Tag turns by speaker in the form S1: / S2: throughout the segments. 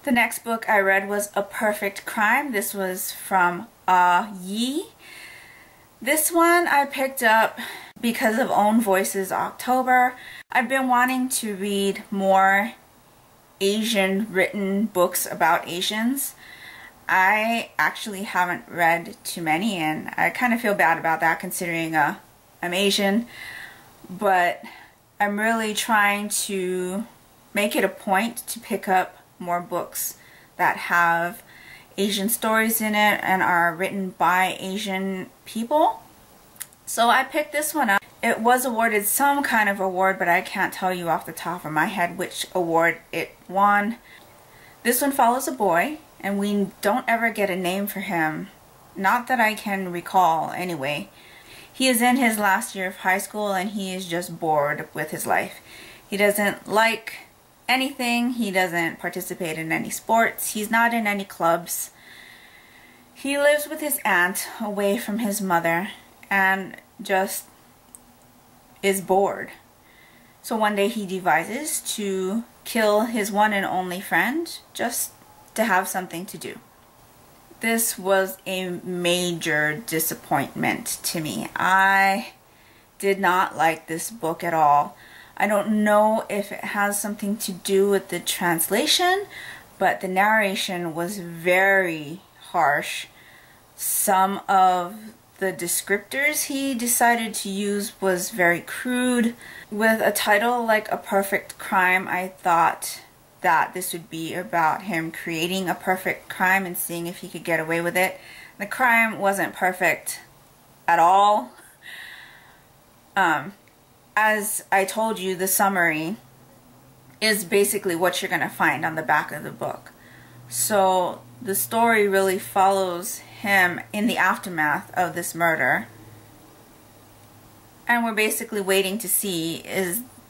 S1: The next book I read was A Perfect Crime. This was from Yi. This one I picked up because of Own Voices October. I've been wanting to read more Asian written books about Asians. I actually haven't read too many, and I kind of feel bad about that considering I'm Asian, but I'm really trying to make it a point to pick up more books that have Asian stories in it and are written by Asian people. So I picked this one up. It was awarded some kind of award, but I can't tell you off the top of my head which award it won. This one follows a boy, and we don't ever get a name for him. Not that I can recall anyway. He is in his last year of high school and he is just bored with his life. He doesn't like anything. He doesn't participate in any sports. He's not in any clubs. He lives with his aunt away from his mother and just is bored. So one day he devises to kill his one and only friend just to have something to do. This was a major disappointment to me. I did not like this book at all. I don't know if it has something to do with the translation, but the narration was very harsh. Some of the descriptors he decided to use was very crude. With a title like A Perfect Crime, I thought that this would be about him creating a perfect crime and seeing if he could get away with it. The crime wasn't perfect at all. As I told you, the summary is basically what you're going to find on the back of the book. So the story really follows him in the aftermath of this murder. And we're basically waiting to see,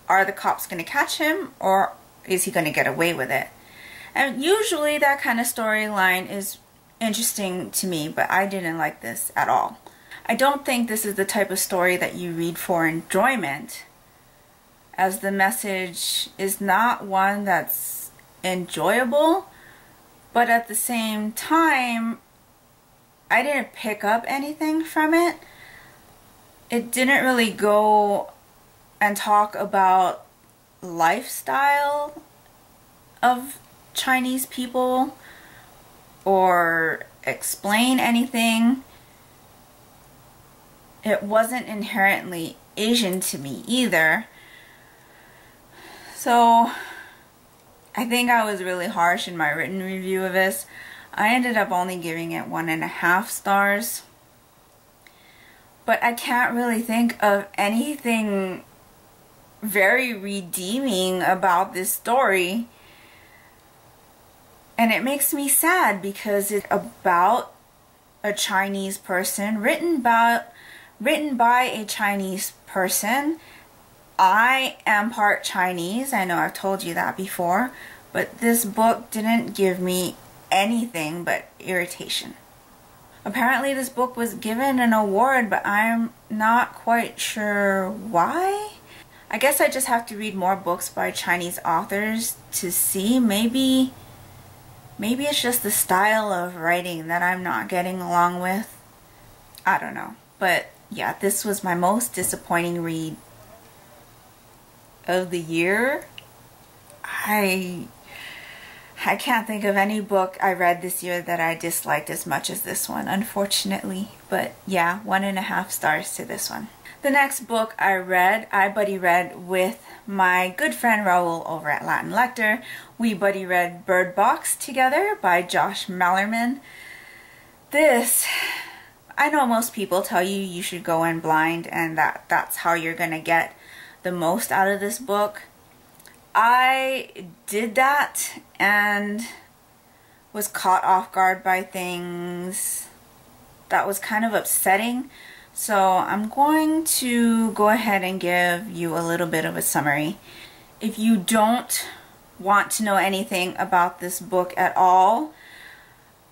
S1: are the cops going to catch him, or is he going to get away with it? And usually that kind of storyline is interesting to me, but I didn't like this at all. I don't think this is the type of story that you read for enjoyment, as the message is not one that's enjoyable, but at the same time, I didn't pick up anything from it. It didn't really go and talk about lifestyle of Chinese people or explain anything. It wasn't inherently Asian to me either. So I think I was really harsh in my written review of this. I ended up only giving it 1.5 stars. But I can't really think of anything very redeeming about this story. And it makes me sad because it's about a Chinese person, written by a Chinese person. I am part Chinese. I know I've told you that before. But this book didn't give me anything but irritation. Apparently this book was given an award, but I'm not quite sure why. I guess I just have to read more books by Chinese authors to see. Maybe it's just the style of writing that I'm not getting along with. I don't know. But yeah, this was my most disappointing read of the year. I can't think of any book I read this year that I disliked as much as this one, unfortunately. But yeah, 1.5 stars to this one. The next book I buddy read with my good friend Raul over at Latin Lector. We buddy read Bird Box together by Josh Malerman. This, I know most people tell you should go in blind and that's how you're gonna get the most out of this book. I did that and was caught off guard by things that was kind of upsetting. So I'm going to go ahead and give you a little bit of a summary. If you don't want to know anything about this book at all,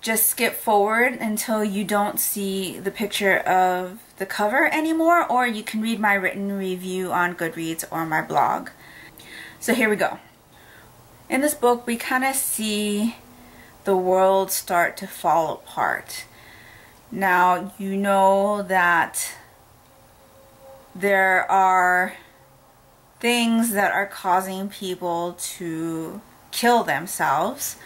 S1: just skip forward until you don't see the picture of the cover anymore, or you can read my written review on Goodreads or my blog. So here we go. In this book we kind of see the world start to fall apart. Now, you know that there are things that are causing people to kill themselves,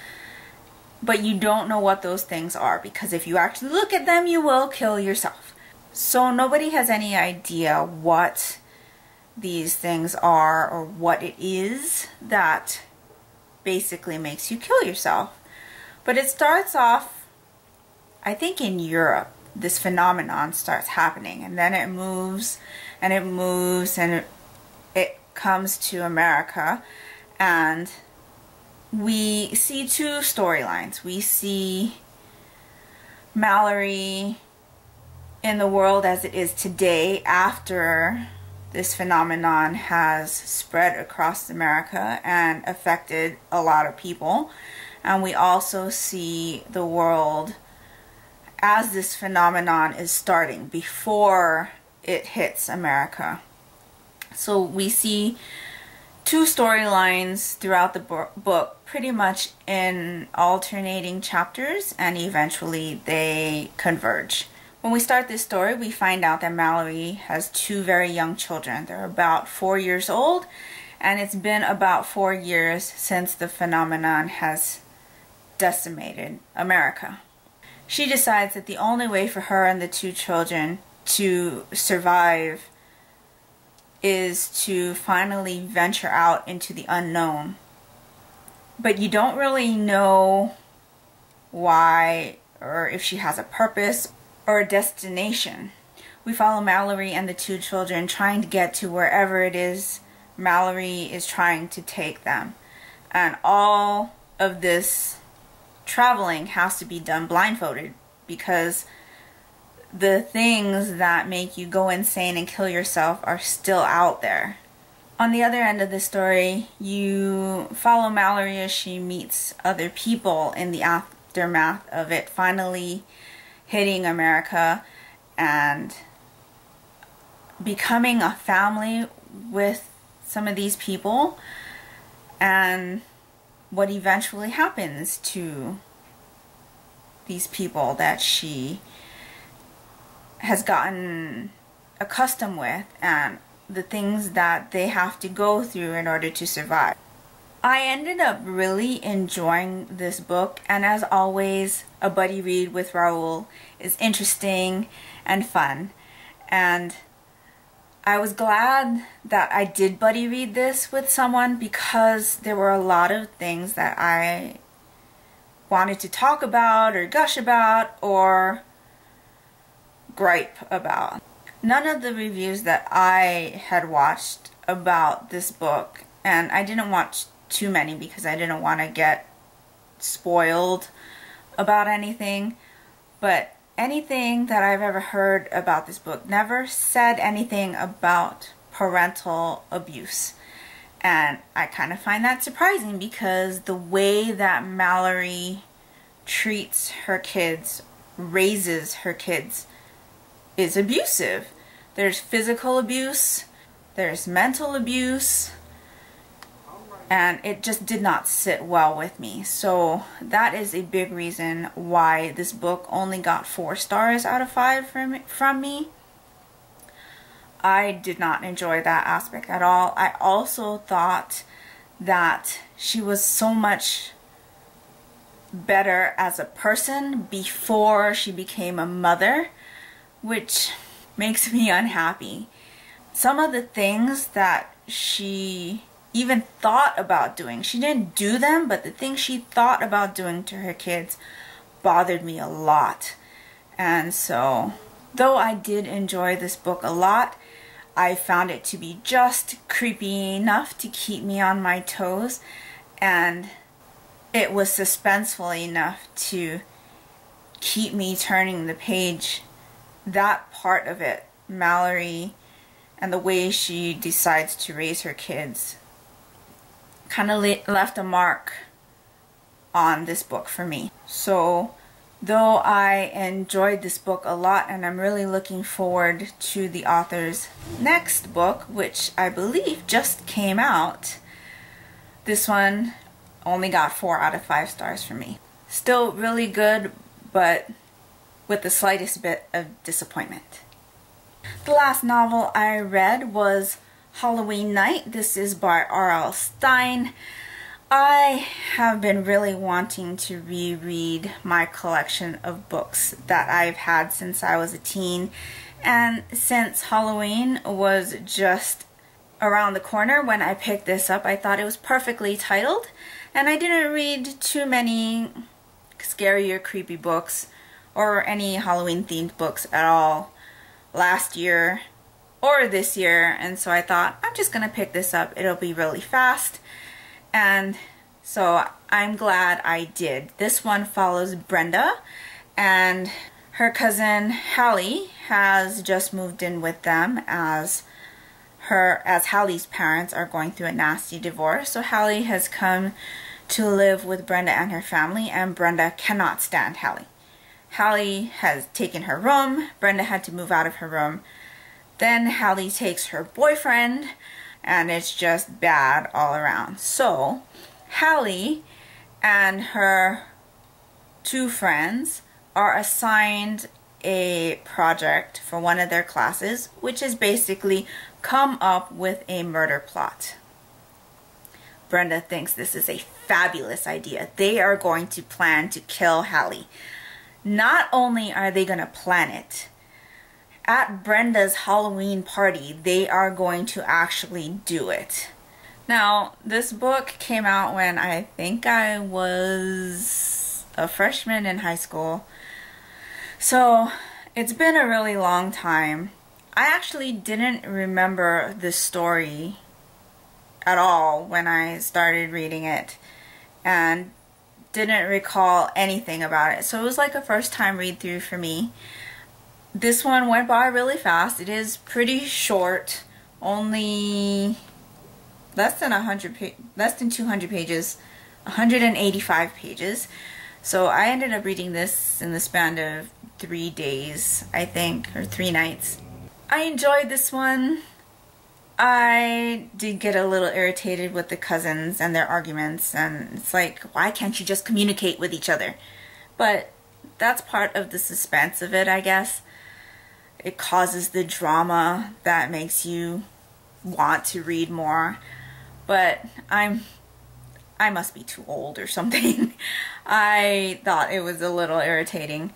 S1: but you don't know what those things are, because if you actually look at them, you will kill yourself. So nobody has any idea what these things are or what it is that basically makes you kill yourself. But it starts off, I think in Europe, this phenomenon starts happening, and then it moves and it moves and it comes to America, and we see two storylines. We see Mallory in the world as it is today after this phenomenon has spread across America and affected a lot of people. And we also see the world as this phenomenon is starting, before it hits America. So we see two storylines throughout the book, pretty much in alternating chapters, and eventually they converge. When we start this story, we find out that Mallory has two very young children. They're about 4 years old, and it's been about 4 years since the phenomenon has decimated America. She decides that the only way for her and the two children to survive is to finally venture out into the unknown. But you don't really know why, or if she has a purpose or a destination. We follow Mallory and the two children trying to get to wherever it is Mallory is trying to take them. And all of this traveling has to be done blindfolded, because the things that make you go insane and kill yourself are still out there. On the other end of the story, you follow Mallory as she meets other people in the aftermath of it finally hitting America and becoming a family with some of these people, and what eventually happens to these people that she has gotten accustomed with, and the things that they have to go through in order to survive. I ended up really enjoying this book, and as always, a buddy read with Raul is interesting and fun. And I was glad that I did buddy read this with someone, because there were a lot of things that I wanted to talk about or gush about or gripe about. None of the reviews that I had watched about this book, and I didn't watch too many because I didn't want to get spoiled about anything, but anything that I've ever heard about this book never said anything about parental abuse. And I kind of find that surprising, because the way that Mallory treats her kids, raises her kids, is abusive. There's physical abuse, there's mental abuse, and it just did not sit well with me. So that is a big reason why this book only got 4 stars out of 5 from me. I did not enjoy that aspect at all. I also thought that she was so much better as a person before she became a mother, which makes me unhappy. Some of the things that she even thought about doing, she didn't do them, but the things she thought about doing to her kids bothered me a lot. And so, though I did enjoy this book a lot, I found it to be just creepy enough to keep me on my toes, and it was suspenseful enough to keep me turning the page. That part of it, Mallory and the way she decides to raise her kids, kind of left a mark on this book for me. So though I enjoyed this book a lot, and I'm really looking forward to the author's next book, which I believe just came out, this one only got 4 out of 5 stars for me. Still really good, but with the slightest bit of disappointment. The last novel I read was Halloween Night. This is by R.L. Stine. I have been really wanting to reread my collection of books that I've had since I was a teen, and since Halloween was just around the corner when I picked this up, I thought it was perfectly titled, and I didn't read too many scary or creepy books or any Halloween themed books at all last year or this year, and so I thought I'm just gonna pick this up. It'll be really fast, and so I'm glad I did. This one follows Brenda, and her cousin Hallie has just moved in with them as Hallie's parents are going through a nasty divorce. So Hallie has come to live with Brenda and her family, and Brenda cannot stand Hallie. Hallie has taken her room. Brenda had to move out of her room. Then Hallie takes her boyfriend, and it's just bad all around. So Hallie and her two friends are assigned a project for one of their classes, which is basically come up with a murder plot. Brenda thinks this is a fabulous idea. They are going to plan to kill Hallie. Not only are they going to plan it, at Brenda's Halloween party, they are going to actually do it. Now, this book came out when I think I was a freshman in high school. So it's been a really long time. I actually didn't remember this story at all when I started reading it, and didn't recall anything about it. So it was like a first time read through for me. This one went by really fast. It is pretty short, only less than 200 pages, 185 pages. So I ended up reading this in the span of 3 days, I think, or 3 nights. I enjoyed this one. I did get a little irritated with the cousins and their arguments, and it's like, why can't you just communicate with each other? But that's part of the suspense of it, I guess. It causes the drama that makes you want to read more. But I must be too old or something. I thought it was a little irritating.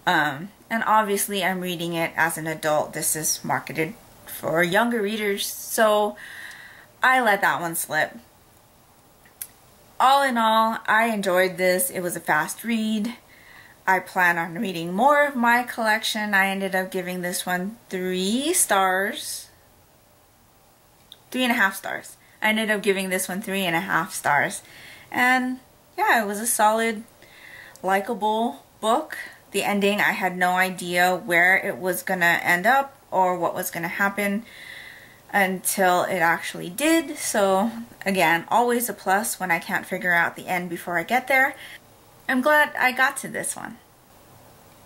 S1: And obviously I'm reading it as an adult. This is marketed for younger readers, so I let that one slip. All in all, I enjoyed this. It was a fast read. I plan on reading more of my collection. I ended up giving this one 3 stars. 3.5 stars. I ended up giving this one 3.5 stars. And yeah, it was a solid, likable book. The ending, I had no idea where it was gonna end up or what was gonna happen until it actually did. So again, always a plus when I can't figure out the end before I get there. I'm glad I got to this one.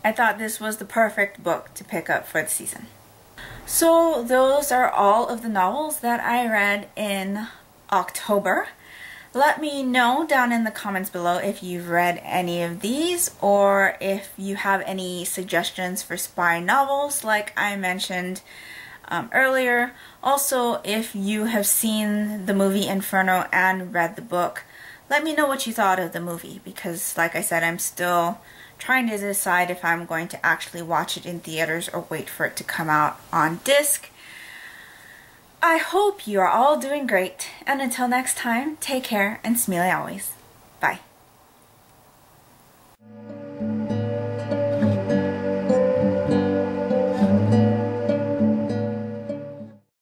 S1: I thought this was the perfect book to pick up for the season. So those are all of the novels that I read in October. Let me know down in the comments below if you've read any of these, or if you have any suggestions for spy novels like I mentioned earlier. Also, if you have seen the movie Inferno and read the book, let me know what you thought of the movie, because like I said, I'm still trying to decide if I'm going to actually watch it in theaters or wait for it to come out on disc. I hope you are all doing great, and until next time, take care and smile always. Bye.